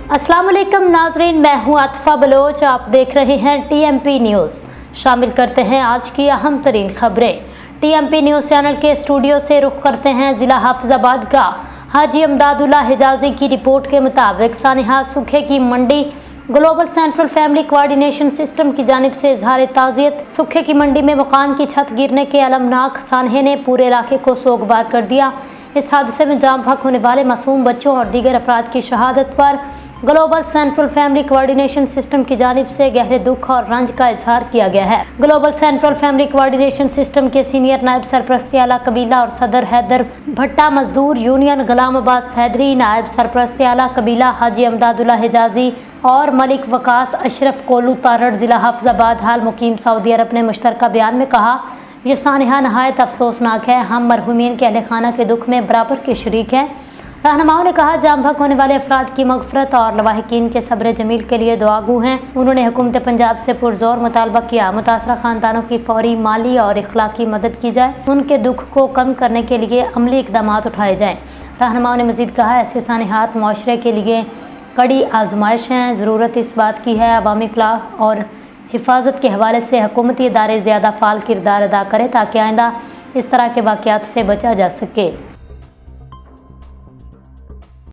अस्सलाम वालेकुम नाजरीन, मैं हूँ आतिफा बलोच। आप देख रहे हैं TMP न्यूज़। शामिल करते हैं आज की अहम तरीन खबरें। TMP न्यूज़ चैनल के स्टूडियो से रुख करते हैं ज़िला हाफिजाबाद का। हाजी अमदादुल्ला हिजाजी की रिपोर्ट के मुताबिक सानिहा सूखे की मंडी global central family coordination system की जानिब से इजहार ताज़ियत। सूखे की मंडी में मकान की छत गिरने के अलमनाक सानहे ने पूरे इलाके को सोगवार कर दिया। इस हादसे में जाम बहक होने वाले मासूम बच्चों और दीगर अफराद की शहादत पर global central family coordination system की जानिब से गहरे दुख और रंज का इजहार किया गया है। Global central family coordination system के सीनियर नायब सरपरस्ती आला कबीला और सदर हैदर भट्टा मजदूर यूनियन गुलाम अब्बास हैदरी, नायब सरपरस्ती आला कबीला हाजी अमदादुल्ला हिजाजी और मलिक वकास अशरफ कोलू तारड़ जिला हाफिजाबाद हाल मुकीम सऊदी अरब ने मुश्तरका बयान में कहा, ये सानहा नहायत अफसोसनाक है। हम मरहूमीन के अहले खाना के दुख में बराबर के शरीक हैं। रहनुमाओं ने कहा, जाम बहक होने वाले अफराद की मगफरत और लवाहिकीन के सब्र जमील के लिए दुआगू हैं। उन्होंने हुकूमत पंजाब से पुरजोर मुतालबा किया मुतासरा खानदानों की फौरी माली और इखलाकी मदद की जाए, उनके दुख को कम करने के लिए अमली इकदाम उठाए जाएँ। रहनुमाओं ने मजीद कहा, ऐसे सानहात माशरे के लिए कड़ी आजमाइश हैं। ज़रूरत इस बात की है अवामी फलाह और हिफाजत के हवाले से हुकूमती इदारे ज़्यादा फ़ाल किरदार अदा करें ताकि आइंदा इस तरह के वाक़यात से बचा जा सके।